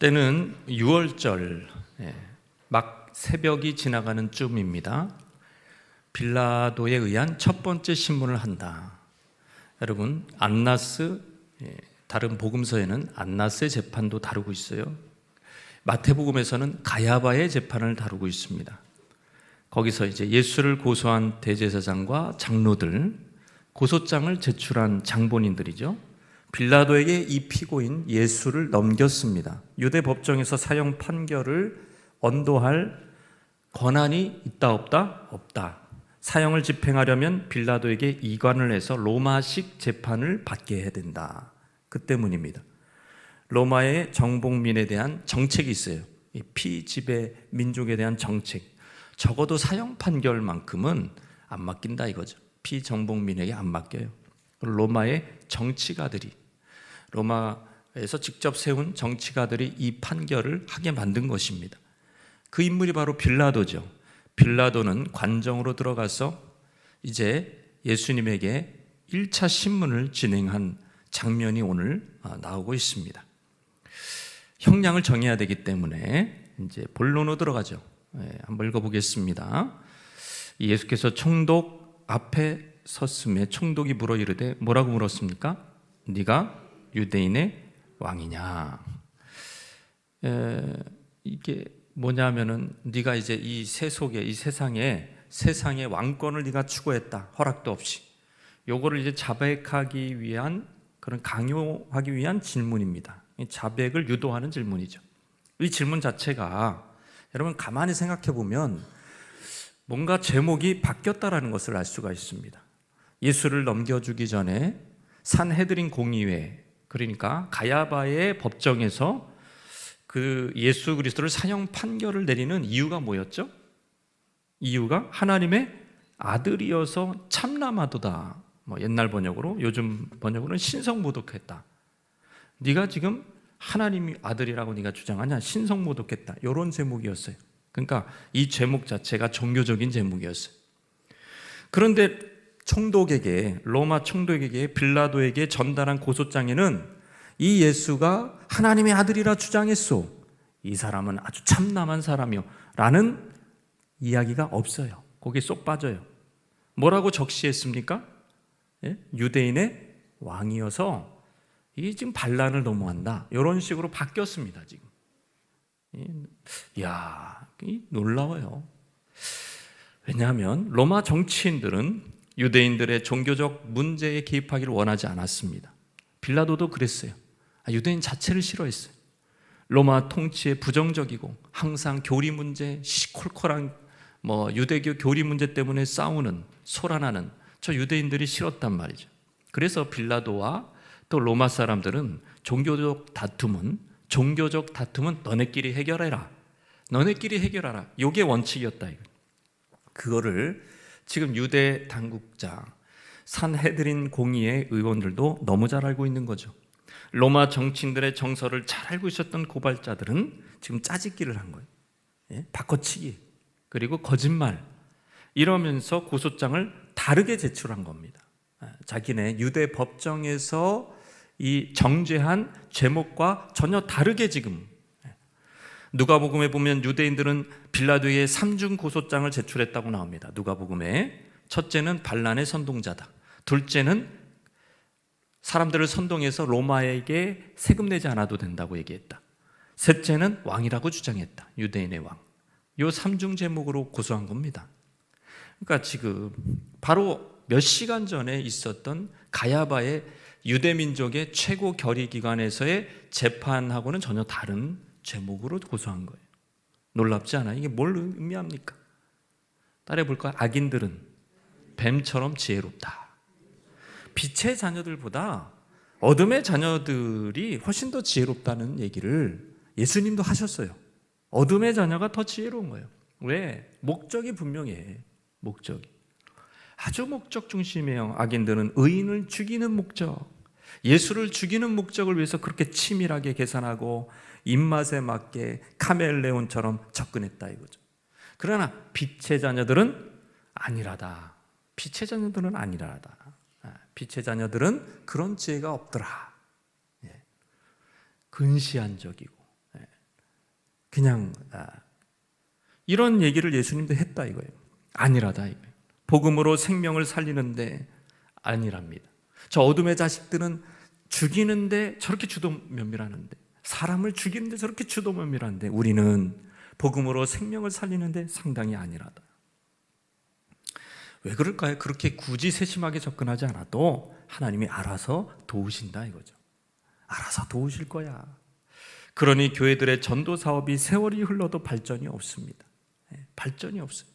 때는 6월절, 막 새벽이 지나가는 쯤입니다. 빌라도에 의한 첫 번째 신문을 한다. 여러분, 안나스, 다른 복음서에는 안나스의 재판도 다루고 있어요. 마태복음에서는 가야바의 재판을 다루고 있습니다. 거기서 이제 예수를 고소한 대제사장과 장로들, 고소장을 제출한 장본인들이죠. 빌라도에게 이 피고인 예수를 넘겼습니다. 유대 법정에서 사형 판결을 언도할 권한이 있다 없다? 없다. 사형을 집행하려면 빌라도에게 이관을 해서 로마식 재판을 받게 해야 된다. 그 때문입니다. 로마의 정복민에 대한 정책이 있어요. 이 피지배 민족에 대한 정책. 적어도 사형 판결만큼은 안 맡긴다 이거죠. 피정복민에게 안 맡겨요. 로마의 정치가들이, 로마에서 직접 세운 정치가들이 이 판결을 하게 만든 것입니다. 그 인물이 바로 빌라도죠. 빌라도는 관정으로 들어가서 이제 예수님에게 1차 신문을 진행한 장면이 오늘 나오고 있습니다. 형량을 정해야 되기 때문에 이제 본론으로 들어가죠. 한번 읽어보겠습니다. 예수께서 총독 앞에 섰음에 총독이 물어 이르되 뭐라고 물었습니까? 네가 유대인의 왕이냐? 이게 뭐냐면은 네가 이제 이 세속에, 이 세상의 왕권을 네가 추구했다. 허락도 없이. 요거를 이제 자백하기 위한, 그런 강요하기 위한 질문입니다. 자백을 유도하는 질문이죠. 이 질문 자체가 여러분 가만히 생각해 보면 뭔가 제목이 바뀌었다라는 것을 알 수가 있습니다. 예수를 넘겨주기 전에 산헤드린 공의회, 그러니까 가야바의 법정에서 그 예수 그리스도를 사형 판결을 내리는 이유가 뭐였죠? 이유가 하나님의 아들이어서 참남하도다. 옛날 번역으로, 요즘 번역으로는 신성모독했다. 네가 지금 하나님이 아들이라고 네가 주장하냐? 신성모독했다. 이런 제목이었어요. 그러니까 이 제목 자체가 종교적인 제목이었어요. 그런데 총독에게, 로마 총독에게, 빌라도에게 전달한 고소장에는 이 예수가 하나님의 아들이라 주장했소. 이 사람은 아주 참남한 사람이요 라는 이야기가 없어요. 거기에 쏙 빠져요. 뭐라고 적시했습니까? 유대인의 왕이어서 이게 지금 반란을 넘어간다. 이런 식으로 바뀌었습니다. 지금. 이야, 놀라워요. 왜냐하면 로마 정치인들은 유대인들의 종교적 문제에 개입하기를 원하지 않았습니다. 빌라도도 그랬어요. 유대인 자체를 싫어했어요. 로마 통치에 부정적이고 항상 교리 문제, 시콜콜한 유대교 교리 문제 때문에 싸우는, 소란하는 저 유대인들이 싫었단 말이죠. 그래서 빌라도와 또 로마 사람들은 종교적 다툼은 너네끼리 해결해라. 너네끼리 해결하라. 이게 원칙이었다. 그거를 지금 유대 당국자, 산헤드린 공의회 의원들도 너무 잘 알고 있는 거죠. 로마 정치인들의 정서를 잘 알고 있었던 고발자들은 지금 짜집기를 한 거예요. 바꿔치기, 그리고 거짓말, 이러면서 고소장을 다르게 제출한 겁니다. 자기네 유대 법정에서 이 정죄한 제목과 전혀 다르게 지금. 누가복음에 보면 유대인들은 빌라도에게 3중 고소장을 제출했다고 나옵니다. 누가복음에 첫째는 반란의 선동자다. 둘째는 사람들을 선동해서 로마에게 세금 내지 않아도 된다고 얘기했다. 셋째는 왕이라고 주장했다. 유대인의 왕. 이 3중 제목으로 고소한 겁니다. 그러니까 지금 바로 몇 시간 전에 있었던 가야바의 유대민족의 최고 결의기관에서의 재판하고는 전혀 다른 제목으로 고소한 거예요. 놀랍지 않아요? 이게 뭘 의미합니까? 따라해볼까요? 악인들은 뱀처럼 지혜롭다. 빛의 자녀들보다 어둠의 자녀들이 훨씬 더 지혜롭다는 얘기를 예수님도 하셨어요. 어둠의 자녀가 더 지혜로운 거예요. 왜? 목적이 분명해. 목적이 아주 목적 중심이에요. 악인들은 의인을 죽이는 목적, 예수를 죽이는 목적을 위해서 그렇게 치밀하게 계산하고 입맛에 맞게 카멜레온처럼 접근했다 이거죠. 그러나 빛의 자녀들은 아니라다. 빛의 자녀들은 아니라다. 빛의 자녀들은 그런 지혜가 없더라. 근시안적이고 그냥 이런 얘기를 예수님도 했다 이거예요. 아니라다 이거예요. 복음으로 생명을 살리는데 아니랍니다. 저 어둠의 자식들은 죽이는데 저렇게 주도면밀하는데, 사람을 죽이는데 저렇게 주도면밀한데, 우리는 복음으로 생명을 살리는데 상당히 아니라다. 왜 그럴까요? 그렇게 굳이 세심하게 접근하지 않아도 하나님이 알아서 도우신다 이거죠. 알아서 도우실 거야. 그러니 교회들의 전도 사업이 세월이 흘러도 발전이 없습니다. 발전이 없어요.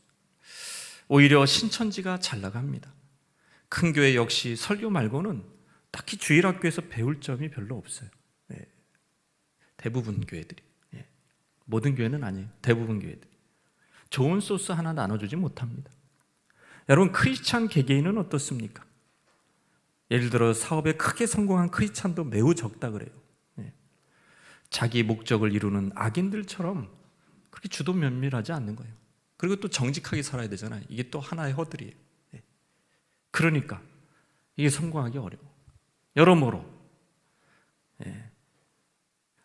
오히려 신천지가 잘 나갑니다. 큰 교회 역시 설교 말고는 딱히 주일학교에서 배울 점이 별로 없어요. 대부분 교회들이. 모든 교회는 아니에요. 대부분 교회들이. 좋은 소스 하나 나눠주지 못합니다. 여러분, 크리스찬 개개인은 어떻습니까? 예를 들어 사업에 크게 성공한 크리스찬도 매우 적다 그래요. 자기 목적을 이루는 악인들처럼 그렇게 주도 면밀하지 않는 거예요. 그리고 또 정직하게 살아야 되잖아요. 이게 또 하나의 허들이에요. 그러니까 이게 성공하기 어려워. 여러모로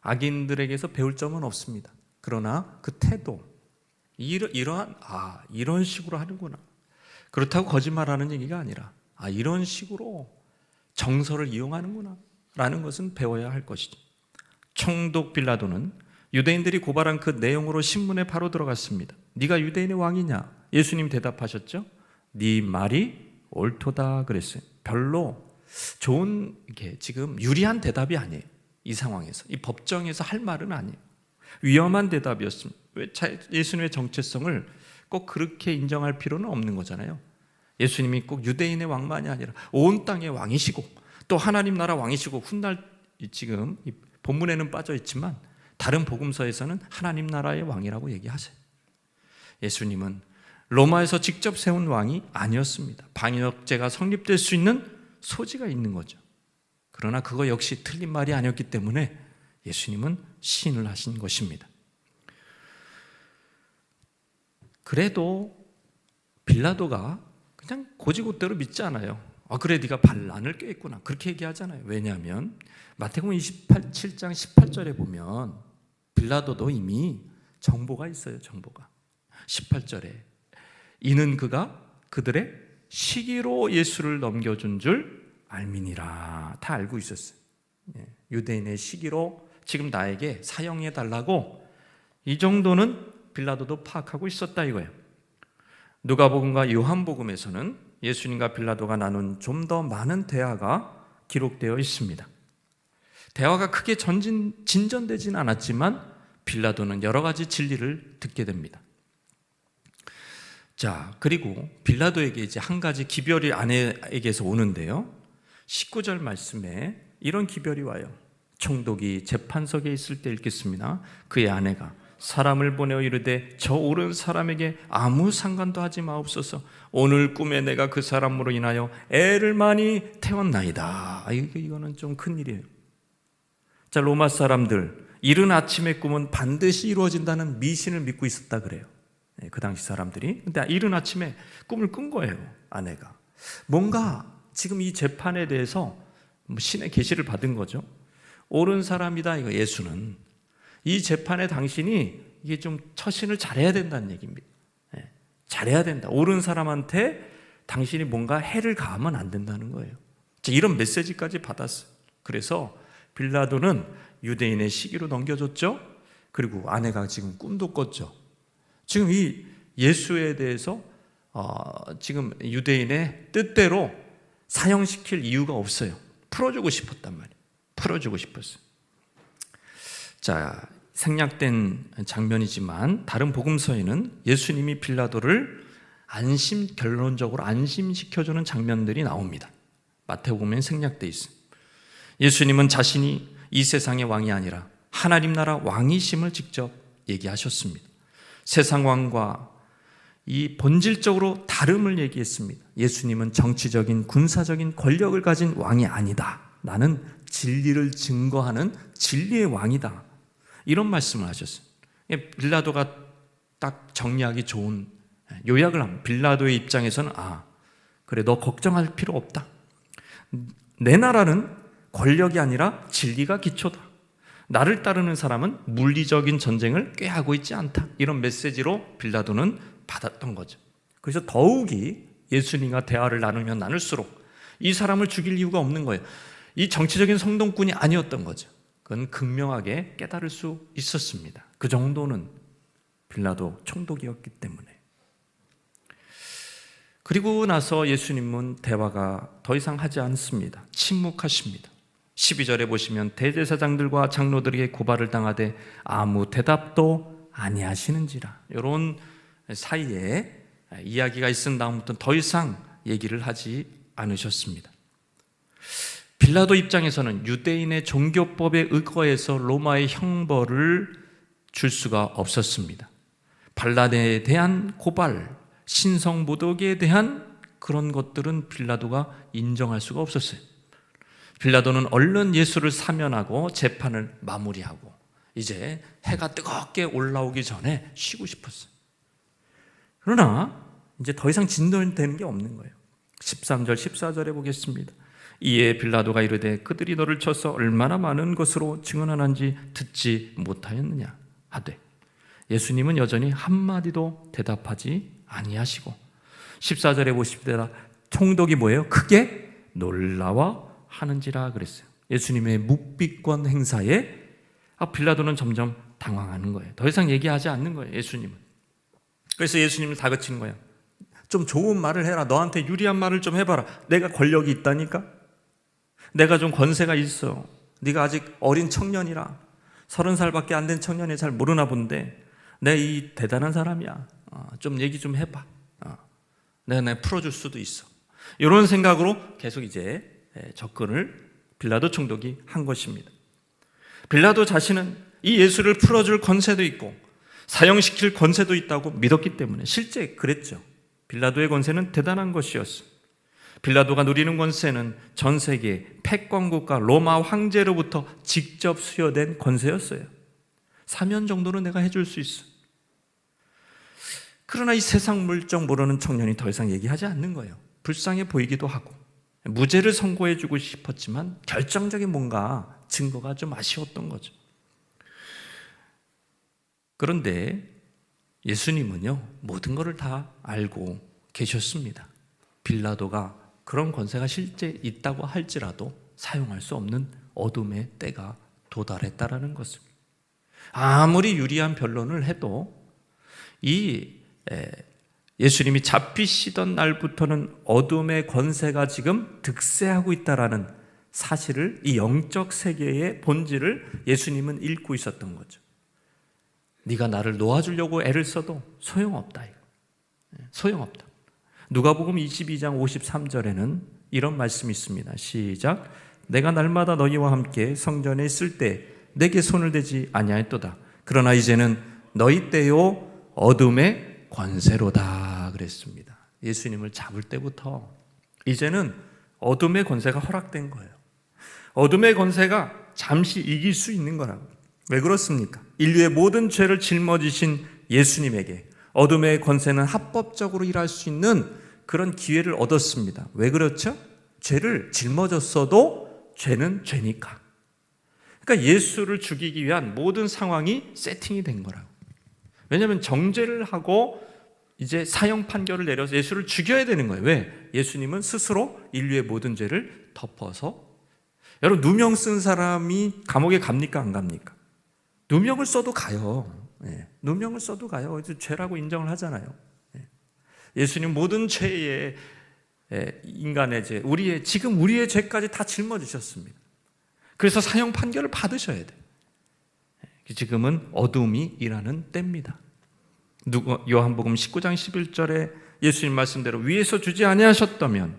악인들에게서 배울 점은 없습니다. 그러나 그 태도, 이런 식으로 하는구나. 그렇다고 거짓말하는 얘기가 아니라 이런 식으로 정서를 이용하는구나 라는 것은 배워야 할 것이죠. 총독 빌라도는 유대인들이 고발한 그 내용으로 신문에 바로 들어갔습니다. 네가 유대인의 왕이냐? 예수님 대답하셨죠. 네 말이 옳도다 그랬어요. 별로 좋은 게 지금 유리한 대답이 아니에요. 이 상황에서, 이 법정에서 할 말은 아니에요. 위험한 대답이었습니다. 예수님의 정체성을 꼭 그렇게 인정할 필요는 없는 거잖아요. 예수님이 꼭 유대인의 왕만이 아니라 온 땅의 왕이시고 또 하나님 나라 왕이시고, 훗날 지금 이 본문에는 빠져 있지만 다른 복음서에서는 하나님 나라의 왕이라고 얘기하세요. 예수님은 로마에서 직접 세운 왕이 아니었습니다. 반역죄가 성립될 수 있는 소지가 있는 거죠. 그러나 그거 역시 틀린 말이 아니었기 때문에 예수님은 시인을 하신 것입니다. 그래도 빌라도가 그냥 고지고대로 믿지 않아요. 그래 네가 반란을 꾀했구나 그렇게 얘기하잖아요. 왜냐하면 마태복음 27장 18절에 보면 빌라도도 이미 정보가 있어요. 정보가 18절에 이는 그가 그들의 시기로 예수를 넘겨준 줄 알미니라. 다 알고 있었어요. 유대인의 시기로 지금 나에게 사형해달라고, 이 정도는 빌라도도 파악하고 있었다 이거예요. 누가복음과 요한복음에서는 예수님과 빌라도가 나눈 좀 더 많은 대화가 기록되어 있습니다. 대화가 크게 진전되진 않았지만 빌라도는 여러 가지 진리를 듣게 됩니다. 자, 그리고 빌라도에게 이제 한 가지 기별이 아내에게서 오는데요. 19절 말씀에 이런 기별이 와요. 총독이 재판석에 있을 때 읽겠습니다. 그의 아내가 사람을 보내어 이르되 저 오른 사람에게 아무 상관도 하지 마옵소서. 오늘 꿈에 내가 그 사람으로 인하여 애를 많이 태웠나이다. 이거는 좀 큰일이에요. 자, 로마 사람들 이른 아침의 꿈은 반드시 이루어진다는 미신을 믿고 있었다 그래요. 그 당시 사람들이. 근데 이른 아침에 꿈을 꾼 거예요. 아내가 뭔가 지금 이 재판에 대해서 신의 계시를 받은 거죠. 옳은 사람이다 이거. 예수는 이 재판에 당신이 이게 좀 처신을 잘해야 된다는 얘기입니다. 잘해야 된다. 옳은 사람한테 당신이 뭔가 해를 가하면 안 된다는 거예요. 이런 메시지까지 받았어요. 그래서 빌라도는 유대인의 시기로 넘겨줬죠. 그리고 아내가 지금 꿈도 꿨죠. 지금 이 예수에 대해서 지금 유대인의 뜻대로 사형시킬 이유가 없어요. 풀어주고 싶었단 말이에요. 풀어주고 싶었어요. 자, 생략된 장면이지만 다른 복음서에는 예수님이 빌라도를 결론적으로 안심시켜주는 장면들이 나옵니다. 마태복음에는 생략되어 있어요. 예수님은 자신이 이 세상의 왕이 아니라 하나님 나라 왕이심을 직접 얘기하셨습니다. 세상 왕과 이 본질적으로 다름을 얘기했습니다. 예수님은 정치적인 군사적인 권력을 가진 왕이 아니다. 나는 진리를 증거하는 진리의 왕이다. 이런 말씀을 하셨어요. 빌라도가 딱 정리하기 좋은 요약을 합니다. 빌라도의 입장에서는 그래 너 걱정할 필요 없다. 내 나라는 권력이 아니라 진리가 기초다. 나를 따르는 사람은 물리적인 전쟁을 꾀하고 있지 않다. 이런 메시지로 빌라도는 받았던 거죠. 그래서 더욱이 예수님과 대화를 나누면 나눌수록 이 사람을 죽일 이유가 없는 거예요. 이 정치적인 성동꾼이 아니었던 거죠. 그건 극명하게 깨달을 수 있었습니다. 그 정도는 빌라도 총독이었기 때문에. 그리고 나서 예수님은 대화가 더 이상 하지 않습니다. 침묵하십니다. 12절에 보시면 대제사장들과 장로들에게 고발을 당하되 아무 대답도 아니하시는지라. 이런 사이에 이야기가 있은 다음부터는 더 이상 얘기를 하지 않으셨습니다. 빌라도 입장에서는 유대인의 종교법에 의거해서 로마의 형벌을 줄 수가 없었습니다. 발라드에 대한 고발, 신성모독에 대한 그런 것들은 빌라도가 인정할 수가 없었어요. 빌라도는 얼른 예수를 사면하고 재판을 마무리하고 이제 해가 뜨겁게 올라오기 전에 쉬고 싶었어요. 그러나 이제 더 이상 진전되는 게 없는 거예요. 13절, 14절에 보겠습니다. 이에 빌라도가 이르되 그들이 너를 쳐서 얼마나 많은 것으로 증언하는지 듣지 못하였느냐 하되 예수님은 여전히 한마디도 대답하지 아니하시고 14절에 보십시다. 총독이 뭐예요? 크게 놀라워 하는지라 그랬어요. 예수님의 묵비권 행사에 빌라도는 점점 당황하는 거예요. 더 이상 얘기하지 않는 거예요, 예수님은. 그래서 예수님을 다그치는 거예요. 좀 좋은 말을 해라. 너한테 유리한 말을 좀 해봐라. 내가 권력이 있다니까? 내가 좀 권세가 있어. 네가 아직 어린 청년이라 30살밖에 안 된 청년이 잘 모르나 본데 내 이 대단한 사람이야. 좀 얘기 좀 해봐. 내가 풀어줄 수도 있어. 이런 생각으로 계속 이제 접근을 빌라도 총독이 한 것입니다. 빌라도 자신은 이 예수를 풀어줄 권세도 있고 사형시킬 권세도 있다고 믿었기 때문에 실제 그랬죠. 빌라도의 권세는 대단한 것이었어요. 빌라도가 누리는 권세는 전 세계 패권국가 로마 황제로부터 직접 수여된 권세였어요. 사면 정도는 내가 해줄 수 있어. 그러나 이 세상 물정 모르는 청년이 더 이상 얘기하지 않는 거예요. 불쌍해 보이기도 하고 무죄를 선고해주고 싶었지만 결정적인 뭔가 증거가 좀 아쉬웠던 거죠. 그런데 예수님은요, 모든 것을 다 알고 계셨습니다. 빌라도가 그런 권세가 실제 있다고 할지라도 사용할 수 없는 어둠의 때가 도달했다라는 것을. 아무리 유리한 변론을 해도 이 예수님이 잡히시던 날부터는 어둠의 권세가 지금 득세하고 있다라는 사실을, 이 영적 세계의 본질을 예수님은 읽고 있었던 거죠. 네가 나를 놓아주려고 애를 써도 소용없다. 소용없다. 누가복음 22장 53절에는 이런 말씀이 있습니다. 시작. 내가 날마다 너희와 함께 성전에 있을 때 내게 손을 대지 아니하였도다. 그러나 이제는 너희 때요 어둠의 권세로다 그랬습니다. 예수님을 잡을 때부터 이제는 어둠의 권세가 허락된 거예요. 어둠의 권세가 잠시 이길 수 있는 거라고. 왜 그렇습니까? 인류의 모든 죄를 짊어지신 예수님에게 어둠의 권세는 합법적으로 일할 수 있는 그런 기회를 얻었습니다. 왜 그렇죠? 죄를 짊어졌어도 죄는 죄니까. 그러니까 예수를 죽이기 위한 모든 상황이 세팅이 된 거라고. 왜냐하면 정죄를 하고 이제 사형 판결을 내려서 예수를 죽여야 되는 거예요. 왜? 예수님은 스스로 인류의 모든 죄를 덮어서. 여러분, 누명 쓴 사람이 감옥에 갑니까? 안 갑니까? 누명을 써도 가요. 누명을 써도 가요. 죄라고 인정을 하잖아요. 예수님 모든 죄의 인간의 죄, 지금 우리의 죄까지 다 짊어지셨습니다. 그래서 사형 판결을 받으셔야 돼요. 지금은 어둠이 일하는 때입니다. 요한복음 19장 11절에 예수님 말씀대로 위에서 주지 아니하셨다면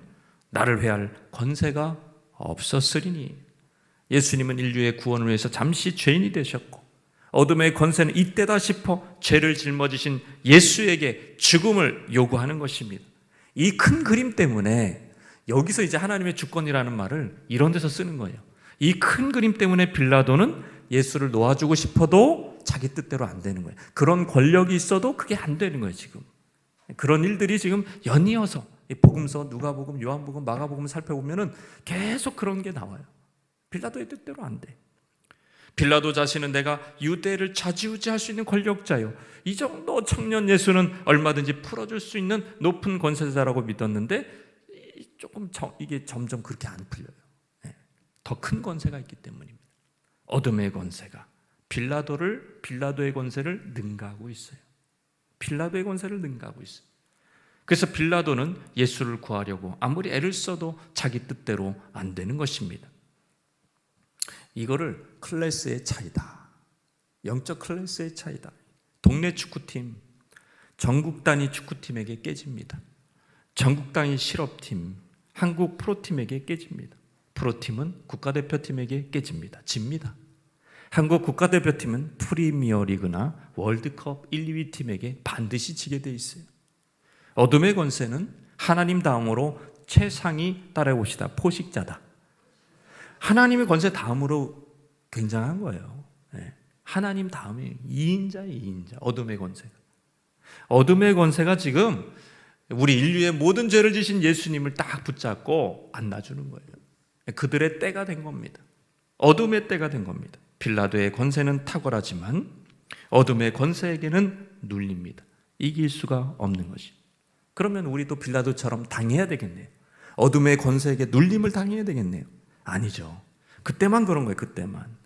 나를 회할 권세가 없었으리니. 예수님은 인류의 구원을 위해서 잠시 죄인이 되셨고 어둠의 권세는 이때다 싶어 죄를 짊어지신 예수에게 죽음을 요구하는 것입니다. 이 큰 그림 때문에 여기서 이제 하나님의 주권이라는 말을 이런 데서 쓰는 거예요. 이 큰 그림 때문에 빌라도는 예수를 놓아주고 싶어도 자기 뜻대로 안 되는 거예요. 그런 권력이 있어도 그게 안 되는 거예요, 지금. 그런 일들이 지금 연이어서 복음서, 누가복음, 요한복음, 마가복음 살펴보면은 계속 그런 게 나와요. 빌라도의 뜻대로 안 돼. 빌라도 자신은 내가 유대를 좌지우지할 수 있는 권력자요, 이 정도 청년 예수는 얼마든지 풀어줄 수 있는 높은 권세자라고 믿었는데 이게 점점 그렇게 안 풀려요. 더 큰 권세가 있기 때문입니다. 어둠의 권세가 빌라도의 권세를 능가하고 있어요. 빌라도의 권세를 능가하고 있어요. 그래서 빌라도는 예수를 구하려고 아무리 애를 써도 자기 뜻대로 안 되는 것입니다. 이거를 클래스의 차이다, 영적 클래스의 차이다. 동네 축구팀 전국 단위 축구팀에게 깨집니다. 전국 단위 실업팀 한국 프로팀에게 깨집니다. 프로팀은 국가대표팀에게 깨집니다. 집니다. 한국 국가대표팀은 프리미어리그나 월드컵 1, 2위 팀에게 반드시 지게 돼 있어요. 어둠의 권세는 하나님 다음으로 최상위 따라오시다, 포식자다. 하나님의 권세 다음으로 굉장한 거예요. 하나님 다음에 2인자. 어둠의 권세가. 어둠의 권세가 지금 우리 인류의 모든 죄를 지신 예수님을 딱 붙잡고 안 놔주는 거예요. 그들의 때가 된 겁니다. 어둠의 때가 된 겁니다. 빌라도의 권세는 탁월하지만 어둠의 권세에게는 눌립니다. 이길 수가 없는 것이. 그러면 우리도 빌라도처럼 당해야 되겠네요. 어둠의 권세에게 눌림을 당해야 되겠네요. 아니죠. 그때만 그런 거예요. 그때만.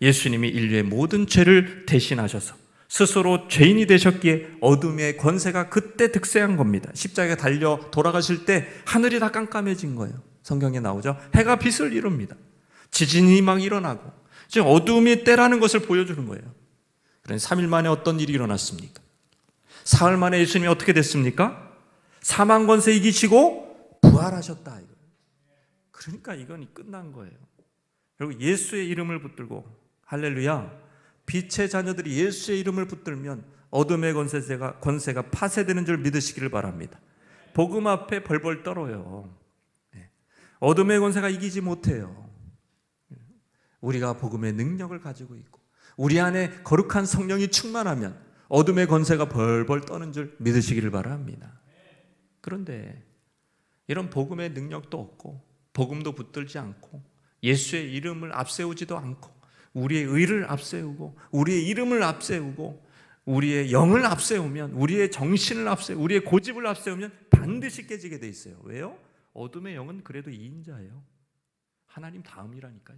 예수님이 인류의 모든 죄를 대신하셔서 스스로 죄인이 되셨기에 어둠의 권세가 그때 득세한 겁니다. 십자가에 달려 돌아가실 때 하늘이 다 깜깜해진 거예요. 성경에 나오죠. 해가 빛을 이룹니다. 지진이 막 일어나고 지금 어둠이 때라는 것을 보여주는 거예요. 그런데 3일 만에 어떤 일이 일어났습니까? 사흘 만에 예수님이 어떻게 됐습니까? 사망 권세 이기시고 부활하셨다. 그러니까 이건 끝난 거예요. 그리고 예수의 이름을 붙들고, 할렐루야, 빛의 자녀들이 예수의 이름을 붙들면 어둠의 권세가 파쇄되는 줄 믿으시기를 바랍니다. 복음 앞에 벌벌 떨어요. 어둠의 권세가 이기지 못해요. 우리가 복음의 능력을 가지고 있고 우리 안에 거룩한 성령이 충만하면 어둠의 권세가 벌벌 떠는 줄 믿으시기를 바랍니다. 그런데 이런 복음의 능력도 없고 복음도 붙들지 않고 예수의 이름을 앞세우지도 않고 우리의 의를 앞세우고 우리의 이름을 앞세우고 우리의 영을 앞세우면, 우리의 정신을 앞세우고 우리의 고집을 앞세우면 반드시 깨지게 돼 있어요. 왜요? 어둠의 영은 그래도 2인자예요. 하나님 다음이라니까요.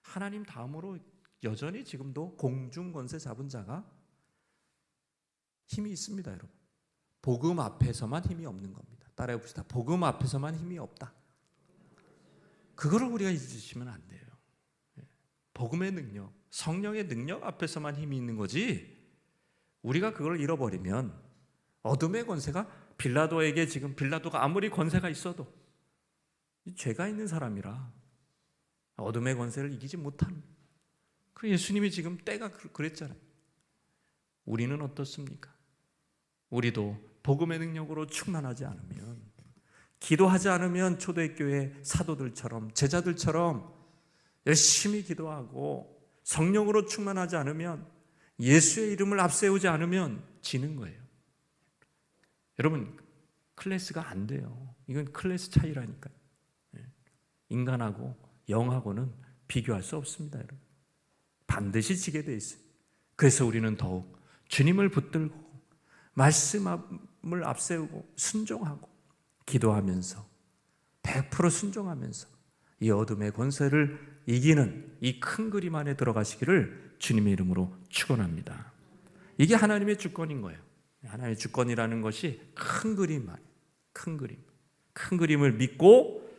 하나님 다음으로 여전히 지금도 공중권세 잡은 자가 힘이 있습니다. 여러분, 복음 앞에서만 힘이 없는 겁니다. 따라해 봅시다. 복음 앞에서만 힘이 없다. 그거를 우리가 잊으시면 안 돼요. 복음의 능력, 성령의 능력 앞에서만 힘이 있는 거지, 우리가 그걸 잃어버리면 어둠의 권세가 빌라도에게, 지금 빌라도가 아무리 권세가 있어도 죄가 있는 사람이라 어둠의 권세를 이기지 못하는, 그 예수님이 지금 때가 그랬잖아요. 우리는 어떻습니까? 우리도 복음의 능력으로 충만하지 않으면, 기도하지 않으면 초대교회 사도들처럼, 제자들처럼 열심히 기도하고 성령으로 충만하지 않으면, 예수의 이름을 앞세우지 않으면 지는 거예요. 여러분, 클래스가 안 돼요. 이건 클래스 차이라니까요. 인간하고 영하고는 비교할 수 없습니다. 여러분, 반드시 지게 돼 있어요. 그래서 우리는 더욱 주님을 붙들고 말씀을 앞세우고 순종하고 기도하면서 100% 순종하면서 이 어둠의 권세를 이기는 이 큰 그림 안에 들어가시기를 주님의 이름으로 축원합니다. 이게 하나님의 주권인 거예요. 하나님의 주권이라는 것이 큰 그림 안에, 큰 그림을 믿고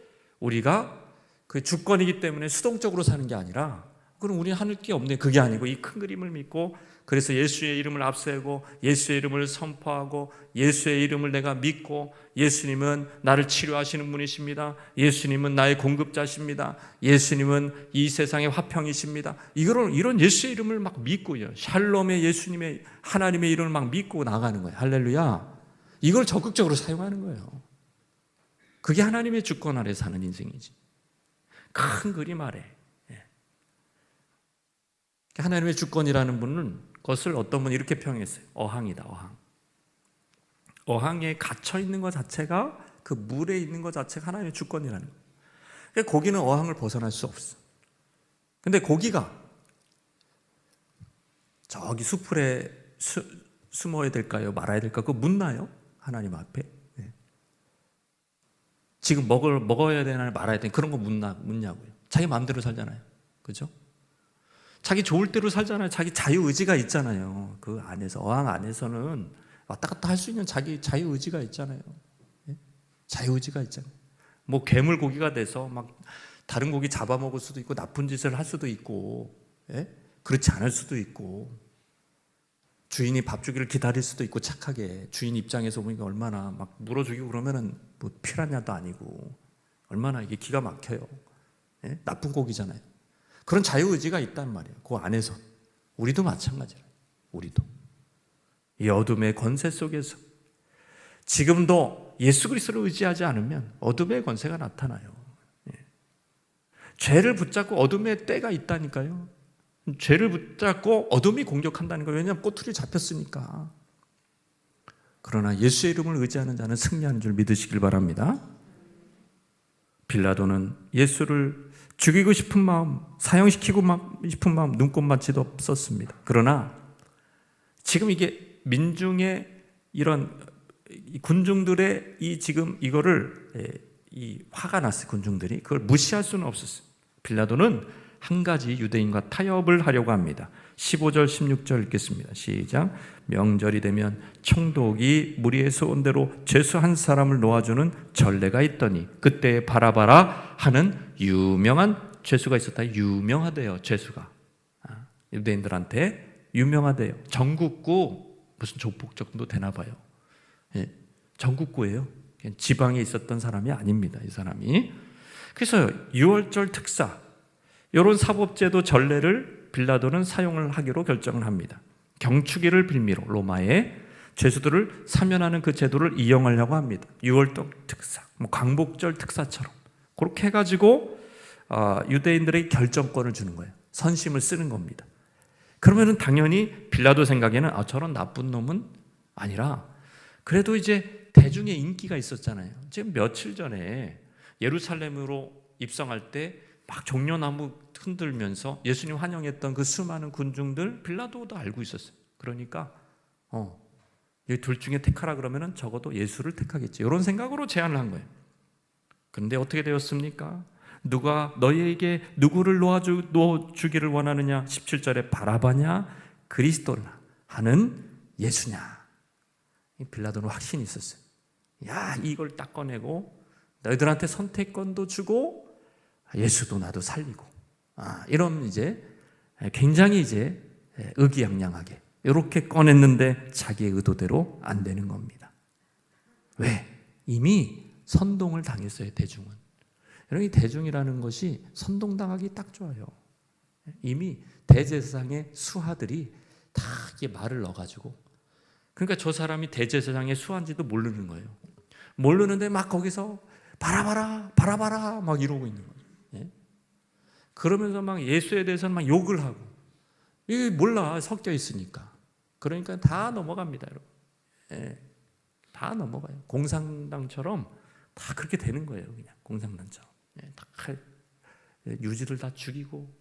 우리가 그 주권이기 때문에 수동적으로 사는 게 아니라, 그럼 우리 하늘 게 없네, 그게 아니고 이 큰 그림을 믿고, 그래서 예수의 이름을 앞세우고 예수의 이름을 선포하고 예수의 이름을 내가 믿고, 예수님은 나를 치료하시는 분이십니다, 예수님은 나의 공급자십니다, 예수님은 이 세상의 화평이십니다, 이런 예수의 이름을 막 믿고요, 샬롬의 예수님의 하나님의 이름을 막 믿고 나가는 거예요. 할렐루야. 이걸 적극적으로 사용하는 거예요. 그게 하나님의 주권 아래 사는 인생이지. 큰 그림 아래. 하나님의 주권이라는 분은 그것을 어떤 분이 이렇게 평했어요. 어항이다, 어항. 어항에 갇혀 있는 것 자체가, 그 물에 있는 것 자체가 하나님의 주권이라는 거예요. 고기는 어항을 벗어날 수 없어. 근데 고기가 저기 숲풀에 숨어야 될까요? 말아야 될까요? 그거 묻나요? 하나님 앞에? 네. 지금 먹어야 되나 말아야 되나 그런 거 묻냐고요. 자기 마음대로 살잖아요. 그죠? 자기 좋을 대로 살잖아요. 자기 자유의지가 있잖아요. 그 안에서, 어항 안에서는 왔다 갔다 할 수 있는 자기 자유의지가 있잖아요. 네? 자유의지가 있잖아요. 뭐 괴물 고기가 돼서 막 다른 고기 잡아먹을 수도 있고 나쁜 짓을 할 수도 있고, 예? 그렇지 않을 수도 있고, 주인이 밥 주기를 기다릴 수도 있고, 착하게 주인 입장에서 보니까 얼마나 막 물어주기고 그러면은 뭐 피라냐도 아니고 얼마나 이게 기가 막혀요. 예? 나쁜 고기잖아요. 그런 자유의지가 있단 말이에요. 그 안에서 우리도 마찬가지예요. 우리도 이 어둠의 권세 속에서 지금도 예수 그리스도를 의지하지 않으면 어둠의 권세가 나타나요. 예. 죄를 붙잡고 어둠의 때가 있다니까요. 죄를 붙잡고 어둠이 공격한다는 거예요. 왜냐하면 꼬투리 잡혔으니까. 그러나 예수의 이름을 의지하는 자는 승리하는 줄 믿으시길 바랍니다. 빌라도는 예수를 죽이고 싶은 마음, 사형시키고 싶은 마음, 눈꼽만치도 없었습니다. 그러나 지금 이게 민중의 이런 군중들의 지금 이거를 화가 났어요. 군중들이 그걸 무시할 수는 없었어요. 빌라도는 한 가지 유대인과 타협을 하려고 합니다. 15절 16절 읽겠습니다. 시작. 명절이 되면 총독이 무리에서 온 대로 죄수 한 사람을 놓아주는 전례가 있더니 그때 바라바라 하는 유명한 죄수가 있었다. 유명하대요. 죄수가 유대인들한테 유명하대요. 전국구 무슨 조폭 정도 되나 봐요. 예, 전국구예요. 지방에 있었던 사람이 아닙니다. 이 사람이. 그래서 유월절 특사 이런 사법제도 전례를 빌라도는 사용을 하기로 결정을 합니다. 경축일을 빌미로 로마의 죄수들을 사면하는 그 제도를 이용하려고 합니다. 유월절 특사, 광복절 특사처럼 그렇게 해가지고 유대인들에게 결정권을 주는 거예요. 선심을 쓰는 겁니다. 그러면은 당연히 빌라도 생각에는 저런 나쁜 놈은 아니라 그래도 이제 대중의 인기가 있었잖아요. 지금 며칠 전에 예루살렘으로 입성할 때 막 종려나무 흔들면서 예수님 환영했던 그 수많은 군중들 빌라도도 알고 있었어요. 그러니까 이 둘 중에 택하라 그러면은 적어도 예수를 택하겠지. 이런 생각으로 제안을 한 거예요. 그런데 어떻게 되었습니까? 누가 너희에게 누구를 놓아주기를 원하느냐? 17절에 바라바냐 그리스도냐 하는 예수냐. 빌라도는 확신이 있었어요. 야, 이걸 딱 꺼내고 너희들한테 선택권도 주고 예수도 나도 살리고 이런 이제 굉장히 이제 의기양양하게 이렇게 꺼냈는데 자기의 의도대로 안 되는 겁니다. 왜? 이미 선동을 당했어요. 대중은. 여러분, 이 대중이라는 것이 선동당하기 딱 좋아요. 이미 대제사장의 수하들이 다 이게 말을 넣어가지고, 그러니까 저 사람이 대제사장의 수한지도 모르는 거예요. 모르는데 막 거기서 바라바라 막 이러고 있는 거예요. 예? 그러면서 막 예수에 대해서는 막 욕을 하고, 이게 몰라, 섞여 있으니까. 그러니까 다 넘어갑니다, 여러분. 예. 다 넘어가요. 공산당처럼 다 그렇게 되는 거예요, 그냥 공산당처럼. 예. 다 유지를 다 죽이고,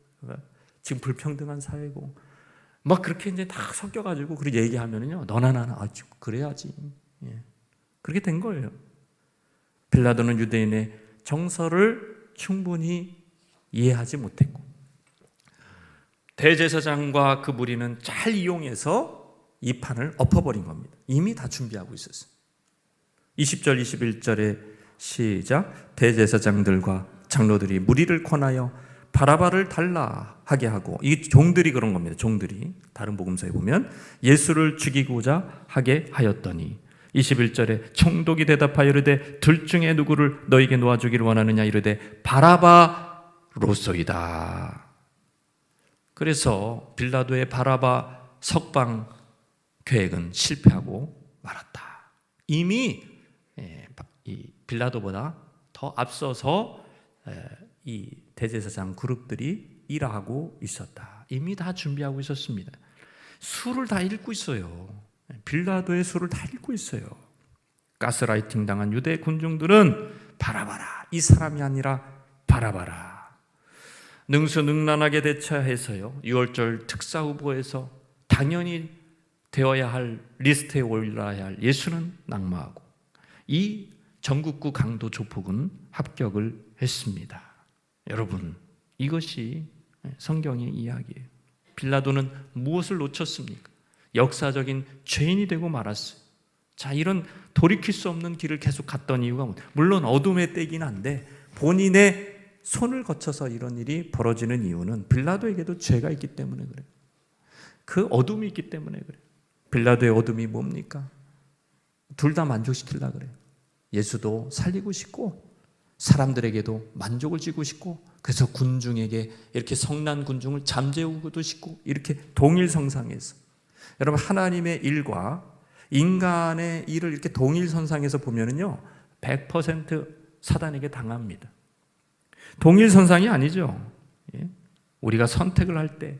지금 불평등한 사회고, 막 그렇게 이제 다 섞여가지고 그렇게 얘기하면은요, 너나 나나 그래야지. 예. 그렇게 된 거예요. 빌라도는 유대인의 정서를 충분히 이해하지 못했고, 대제사장과 그 무리는 잘 이용해서 이 판을 엎어버린 겁니다. 이미 다 준비하고 있었어요. 20절 21절에 시작. 대제사장들과 장로들이 무리를 권하여 바라바를 달라 하게 하고, 이 종들이 그런 겁니다. 종들이 다른 복음서에 보면 예수를 죽이고자 하게 하였더니 21절에 총독이 대답하여 이르되 둘 중에 누구를 너에게 놓아주기를 원하느냐 이르되 바라바로소이다. 그래서 빌라도의 바라바 석방 계획은 실패하고 말았다. 이미 이 빌라도보다 더 앞서서 이 대제사장 그룹들이 일하고 있었다. 이미 다 준비하고 있었습니다. 수를 다 읽고 있어요. 빌라도의 수를 다 읽고 있어요. 가스라이팅 당한 유대 군중들은 바라바라, 이 사람이 아니라 바라바라. 능수능란하게 대처해서요, 6월절 특사 후보에서 당연히 되어야 할 리스트에 올라야 할 예수는 낙마하고 이 전국구 강도 조폭은 합격을 했습니다. 여러분, 이것이 성경의 이야기예요. 빌라도는 무엇을 놓쳤습니까? 역사적인 죄인이 되고 말았어요. 자, 이런 돌이킬 수 없는 길을 계속 갔던 이유가 뭐예요? 물론 어둠의 때긴 한데 본인의 손을 거쳐서 이런 일이 벌어지는 이유는 빌라도에게도 죄가 있기 때문에 그래요. 그 어둠이 있기 때문에 그래요. 빌라도의 어둠이 뭡니까? 둘 다 만족시키려고 그래요. 예수도 살리고 싶고 사람들에게도 만족을 주고 싶고, 그래서 군중에게 이렇게 성난 군중을 잠재우고도 싶고, 이렇게 동일선상에서, 여러분 하나님의 일과 인간의 일을 이렇게 동일선상에서 보면은요 100% 사단에게 당합니다. 동일선상이 아니죠. 우리가 선택을 할 때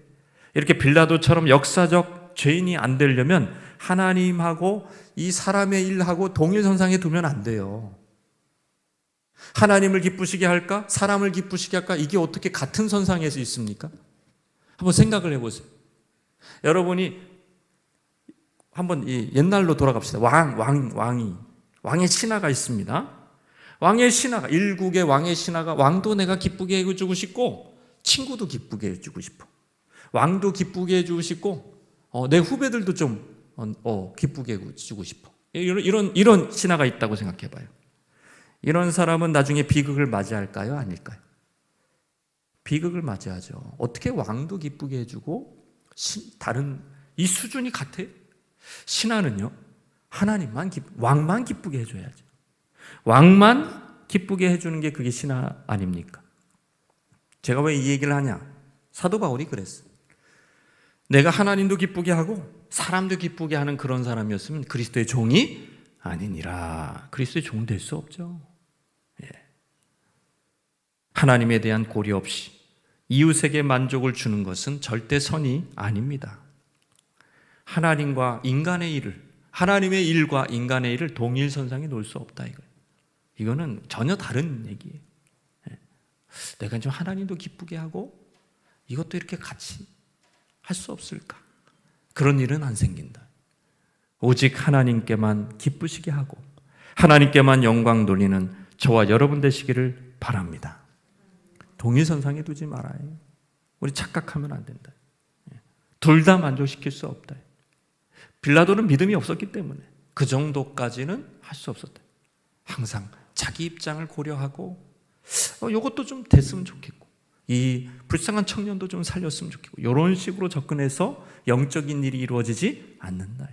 이렇게 빌라도처럼 역사적 죄인이 안 되려면 하나님하고 이 사람의 일하고 동일선상에 두면 안 돼요. 하나님을 기쁘시게 할까? 사람을 기쁘시게 할까? 이게 어떻게 같은 선상에서 있습니까? 한번 생각을 해보세요. 여러분이 한번 옛날로 돌아갑시다. 왕의 신하가 있습니다. 왕의 신하가, 일국의 왕의 신하가, 왕도 내가 기쁘게 해주고 싶고 친구도 기쁘게 해주고 싶어. 왕도 기쁘게 해주고 싶고 내 후배들도 좀 기쁘게 해주고 싶어. 이런 신하가 있다고 생각해봐요. 이런 사람은 나중에 비극을 맞이할까요? 아닐까요? 비극을 맞이하죠. 어떻게 왕도 기쁘게 해주고 다른 이 수준이 같아요? 신하는요, 왕만 기쁘게 해줘야죠. 왕만 기쁘게 해주는 게 그게 신하 아닙니까? 제가 왜 이 얘기를 하냐? 사도 바울이 그랬어요. 내가 하나님도 기쁘게 하고 사람도 기쁘게 하는 그런 사람이었으면 그리스도의 종이 아니니라. 그리스도의 종 될 수 없죠. 하나님에 대한 고려 없이 이웃에게 만족을 주는 것은 절대 선이 아닙니다. 하나님과 인간의 일을, 하나님의 일과 인간의 일을 동일선상에 놓을 수 없다 이거예요. 이거는 전혀 다른 얘기예요. 내가 좀 하나님도 기쁘게 하고 이것도 이렇게 같이 할 수 없을까? 그런 일은 안 생긴다. 오직 하나님께만 기쁘시게 하고 하나님께만 영광 돌리는 저와 여러분 되시기를 바랍니다. 동일선상에 두지 말아요. 우리 착각하면 안 된다. 둘 다 만족시킬 수 없다. 빌라도는 믿음이 없었기 때문에 그 정도까지는 할 수 없었다. 항상 자기 입장을 고려하고 이것도 좀 됐으면 좋겠고 이 불쌍한 청년도 좀 살렸으면 좋겠고 이런 식으로 접근해서 영적인 일이 이루어지지 않는다.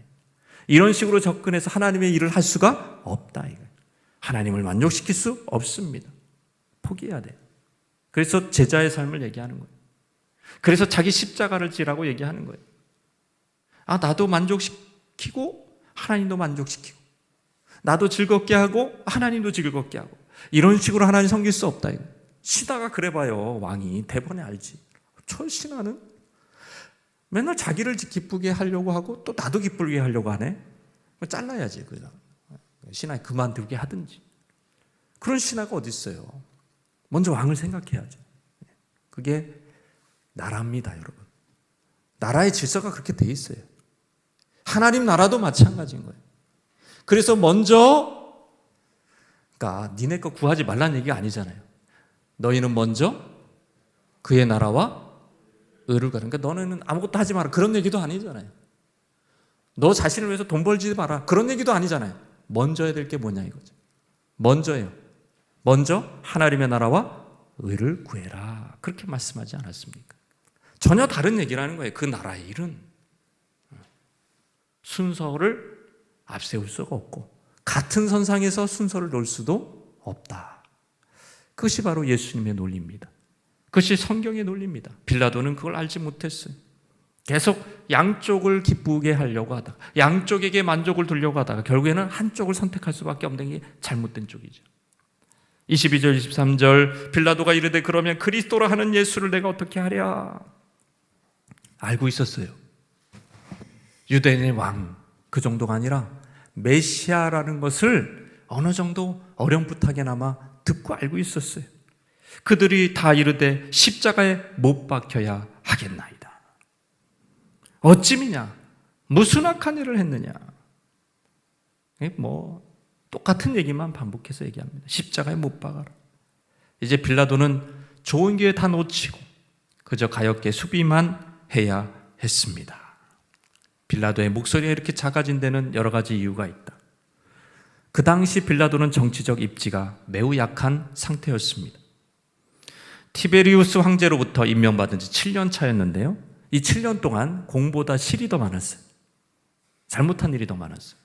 이런 식으로 접근해서 하나님의 일을 할 수가 없다. 하나님을 만족시킬 수 없습니다. 포기해야 돼요. 그래서 제자의 삶을 얘기하는 거예요. 그래서 자기 십자가를 지라고 얘기하는 거예요. 나도 만족시키고 하나님도 만족시키고 나도 즐겁게 하고 하나님도 즐겁게 하고 이런 식으로 하나님 섬길 수 없다. 신하가 그래봐요. 왕이 대번에 알지. 저 신하는 맨날 자기를 기쁘게 하려고 하고 또 나도 기쁘게 하려고 하네. 잘라야지. 신하 그만두게 하든지. 그런 신하가 어디 있어요. 먼저 왕을 생각해야죠. 그게 나라입니다, 여러분. 나라의 질서가 그렇게 돼 있어요. 하나님 나라도 마찬가지인 거예요. 그래서 먼저, 그러니까 니네 거 구하지 말라는 얘기가 아니잖아요. 너희는 먼저 그의 나라와 의를 가라. 그러니까 너는 아무것도 하지 마라. 그런 얘기도 아니잖아요. 너 자신을 위해서 돈 벌지 마라. 그런 얘기도 아니잖아요. 먼저 해야 될 게 뭐냐 이거죠. 먼저예요. 먼저 하나님의 나라와 의를 구해라. 그렇게 말씀하지 않았습니까? 전혀 다른 얘기라는 거예요. 그 나라의 일은 순서를 앞세울 수가 없고 같은 선상에서 순서를 놓을 수도 없다. 그것이 바로 예수님의 논리입니다. 그것이 성경의 논리입니다. 빌라도는 그걸 알지 못했어요. 계속 양쪽을 기쁘게 하려고 하다가 양쪽에게 만족을 두려고 하다가 결국에는 한쪽을 선택할 수밖에 없는 게 잘못된 쪽이죠. 22절 23절 빌라도가 이르되 그러면 그리스도라 하는 예수를 내가 어떻게 하랴. 알고 있었어요. 유대인의 왕 그 정도가 아니라 메시아라는 것을 어느 정도 어렴풋하게나마 듣고 알고 있었어요. 그들이 다 이르되 십자가에 못 박혀야 하겠나이다. 어찌미냐? 무슨 악한 일을 했느냐? 뭐 똑같은 얘기만 반복해서 얘기합니다. 십자가에 못 박아라. 이제 빌라도는 좋은 기회 다 놓치고 그저 가엾게 수비만 해야 했습니다. 빌라도의 목소리가 이렇게 작아진 데는 여러 가지 이유가 있다. 그 당시 빌라도는 정치적 입지가 매우 약한 상태였습니다. 티베리우스 황제로부터 임명받은 지 7년 차였는데요. 이 7년 동안 공보다 실이 더 많았어요. 잘못한 일이 더 많았어요.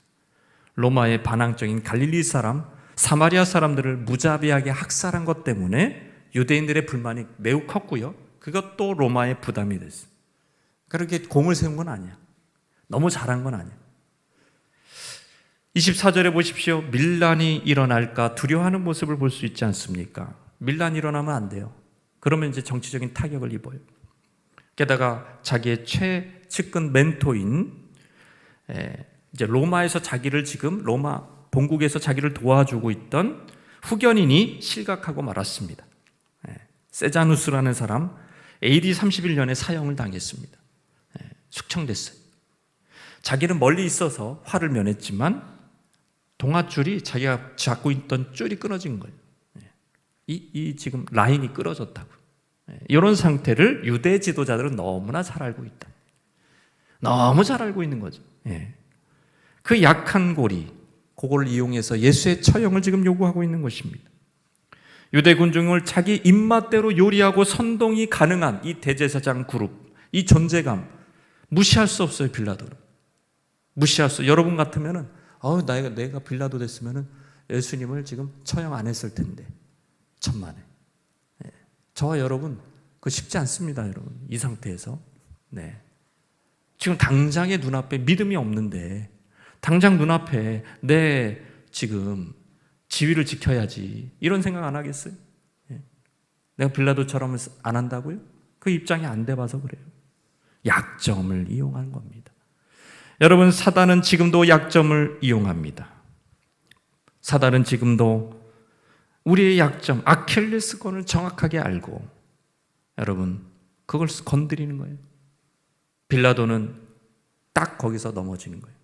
로마의 반항적인 갈릴리 사람, 사마리아 사람들을 무자비하게 학살한 것 때문에 유대인들의 불만이 매우 컸고요. 그것도 로마의 부담이 됐어요. 그렇게 공을 세운 건 아니야. 너무 잘한 건 아니야. 24절에 보십시오. 밀란이 일어날까 두려워하는 모습을 볼 수 있지 않습니까? 밀란이 일어나면 안 돼요. 그러면 이제 정치적인 타격을 입어요. 게다가 자기의 최측근 멘토인 이제 로마에서 자기를 지금 로마 본국에서 자기를 도와주고 있던 후견인이 실각하고 말았습니다. 세자누스라는 사람 AD 31년에 사형을 당했습니다. 숙청됐어요. 자기는 멀리 있어서 화를 면했지만 동아줄이 자기가 잡고 있던 줄이 끊어진 거예요. 이 지금 라인이 끊어졌다고. 이런 상태를 유대 지도자들은 너무나 잘 알고 있다. 너무 잘 알고 있는 거죠. 그 약한 고리, 그걸 이용해서 예수의 처형을 지금 요구하고 있는 것입니다. 유대 군중을 자기 입맛대로 요리하고 선동이 가능한 이 대제사장 그룹, 이 존재감 무시할 수 없어요. 빌라도를 무시할 수. 여러분 같으면은 내가 빌라도 됐으면은 예수님을 지금 처형 안 했을 텐데 천만에. 저와 여러분 그거 쉽지 않습니다. 여러분 이 상태에서 지금 당장의 눈앞에 믿음이 없는데 당장 눈앞에 내 지금 지위를 지켜야지 이런 생각 안 하겠어요? 내가 빌라도처럼 안 한다고요? 그 입장이 안 돼 봐서 그래요. 약점을 이용한 겁니다. 여러분 사단은 지금도 약점을 이용합니다. 사단은 지금도 우리의 약점 아킬레스건을 정확하게 알고 여러분 그걸 건드리는 거예요. 빌라도는 딱 거기서 넘어지는 거예요.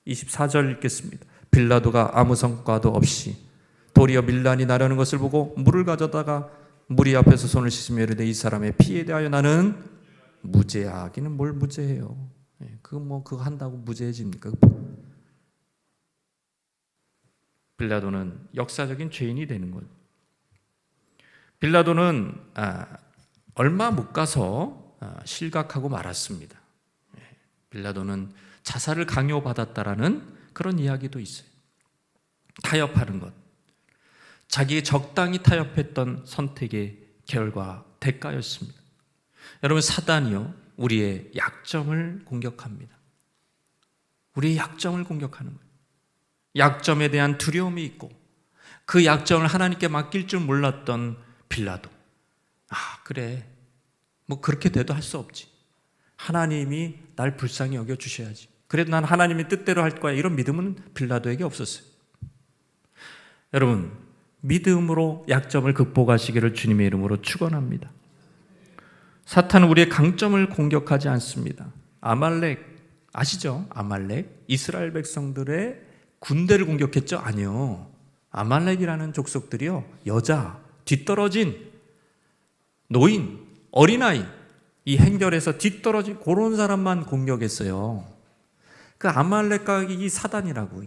24절 읽겠습니다. 빌라도가 아무 성과도 없이 도리어 밀란이 나려는 것을 보고 물을 가져다가 무리 앞에서 손을 씻으며 이르되 이 사람의 피에 대하여 나는 무죄하기는 뭘 무죄해요. 그거 한다고 무죄해집니까? 빌라도는 역사적인 죄인이 되는 거예요. 빌라도는 얼마 못 가서 실각하고 말았습니다. 빌라도는 자살을 강요받았다라는 그런 이야기도 있어요. 타협하는 것. 자기의 적당히 타협했던 선택의 결과, 대가였습니다. 여러분 사단이요 우리의 약점을 공격합니다. 우리의 약점을 공격하는 거예요. 약점에 대한 두려움이 있고 그 약점을 하나님께 맡길 줄 몰랐던 빌라도 그래 뭐 그렇게 돼도 할 수 없지. 하나님이 날 불쌍히 여겨주셔야지. 그래도 난 하나님의 뜻대로 할 거야. 이런 믿음은 빌라도에게 없었어요. 여러분 믿음으로 약점을 극복하시기를 주님의 이름으로 축원합니다. 사탄은 우리의 강점을 공격하지 않습니다. 아말렉 아시죠? 아말렉 이스라엘 백성들의 군대를 공격했죠? 아니요. 아말렉이라는 족속들이요 여자, 뒤떨어진 노인, 어린아이 이 행렬에서 뒤떨어진 그런 사람만 공격했어요. 그 아말렉과 이 사단이라고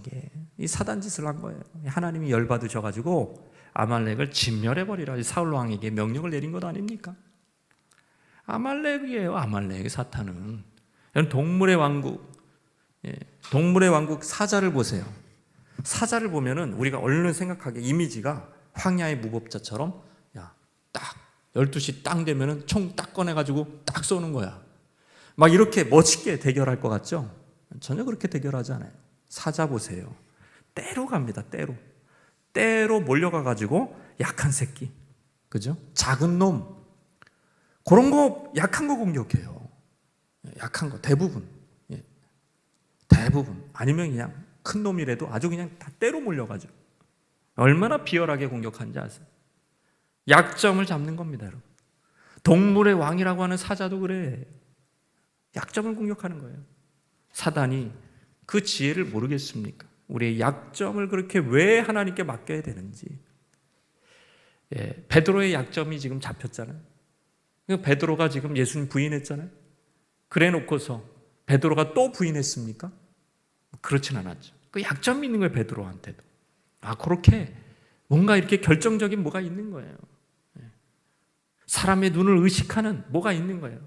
이 사단 짓을 한 거예요. 하나님이 열받으셔가지고 아말렉을 진멸해버리라 사울 왕에게 명령을 내린 것 아닙니까? 아말렉이에요. 아말렉 사탄은. 동물의 왕국, 동물의 왕국 사자를 보세요. 사자를 보면은 우리가 얼른 생각하게 이미지가 황야의 무법자처럼 딱 12시 딱 되면은 총 딱 꺼내가지고 딱 쏘는 거야. 막 이렇게 멋있게 대결할 것 같죠? 전혀 그렇게 대결하지 않아요. 사자 보세요. 때로 갑니다. 때로 몰려가가지고 약한 새끼, 그죠? 작은 놈, 그런 거 약한 거 공격해요. 약한 거 대부분 아니면 그냥 큰 놈이라도 아주 그냥 다 때로 몰려가지고 얼마나 비열하게 공격하는지 아세요? 약점을 잡는 겁니다, 여러분. 동물의 왕이라고 하는 사자도 그래. 약점을 공격하는 거예요. 사단이 그 지혜를 모르겠습니까? 우리의 약점을 그렇게 왜 하나님께 맡겨야 되는지. 베드로의 약점이 지금 잡혔잖아요. 베드로가 지금 예수님 부인했잖아요. 그래 놓고서 베드로가 또 부인했습니까? 그렇진 않았죠. 그 약점이 있는 거예요, 베드로한테도. 그렇게 뭔가 이렇게 결정적인 뭐가 있는 거예요. 사람의 눈을 의식하는 뭐가 있는 거예요.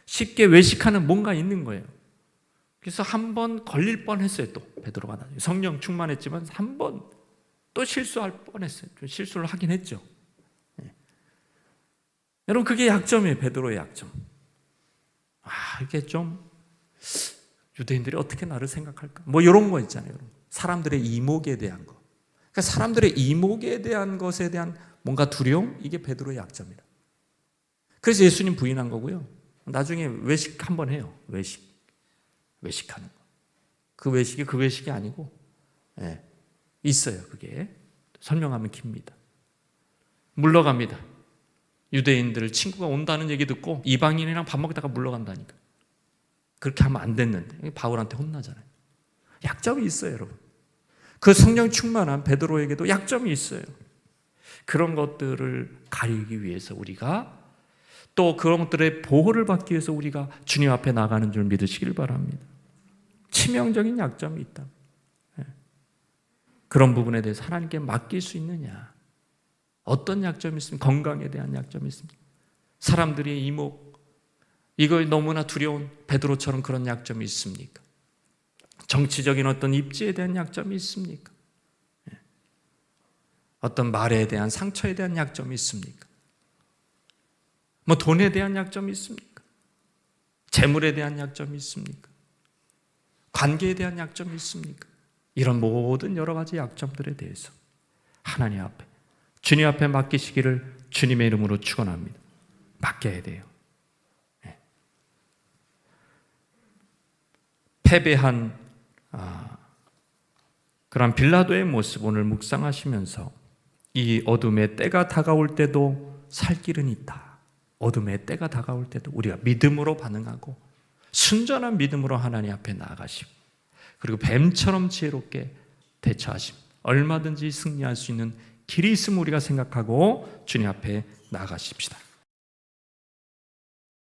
쉽게 외식하는 뭔가 있는 거예요. 그래서 한 번 걸릴 뻔했어요. 또 베드로가 나중에 성령 충만했지만 한 번 또 실수할 뻔했어요. 좀 실수를 하긴 했죠. 여러분, 그게 약점이에요. 베드로의 약점. 이게 좀 유대인들이 어떻게 나를 생각할까? 뭐 이런 거 있잖아요. 사람들의 이목에 대한 거. 그러니까 사람들의 이목에 대한 것에 대한 뭔가 두려움, 이게 베드로의 약점이다. 그래서 예수님 부인한 거고요. 나중에 외식 한번 해요. 외식하는 거. 그 외식이 아니고 있어요. 그게 설명하면 깁니다. 물러갑니다. 유대인들 친구가 온다는 얘기 듣고 이방인이랑 밥 먹다가 물러간다니까. 그렇게 하면 안 됐는데 바울한테 혼나잖아요. 약점이 있어요, 여러분. 그 성령 충만한 베드로에게도 약점이 있어요. 그런 것들을 가리기 위해서 우리가 또 그런 것들의 보호를 받기 위해서 우리가 주님 앞에 나가는 줄 믿으시길 바랍니다. 치명적인 약점이 있다. 그런 부분에 대해서 하나님께 맡길 수 있느냐? 어떤 약점이 있습니까? 건강에 대한 약점이 있습니까? 사람들의 이목, 이거 너무나 두려운 베드로처럼 그런 약점이 있습니까? 정치적인 어떤 입지에 대한 약점이 있습니까? 어떤 말에 대한 상처에 대한 약점이 있습니까? 뭐 돈에 대한 약점이 있습니까? 재물에 대한 약점이 있습니까? 관계에 대한 약점이 있습니까? 이런 모든 여러 가지 약점들에 대해서 하나님 앞에, 주님 앞에 맡기시기를 주님의 이름으로 축원합니다. 맡겨야 돼요. 패배한 그런 빌라도의 모습 오늘 묵상하시면서 이 어둠의 때가 다가올 때도 살 길은 있다. 어둠의 때가 다가올 때도 우리가 믿음으로 반응하고 순전한 믿음으로 하나님 앞에 나아가시고 그리고 뱀처럼 지혜롭게 대처하시고 얼마든지 승리할 수 있는 길이 있음을 우리가 생각하고 주님 앞에 나아가십시다.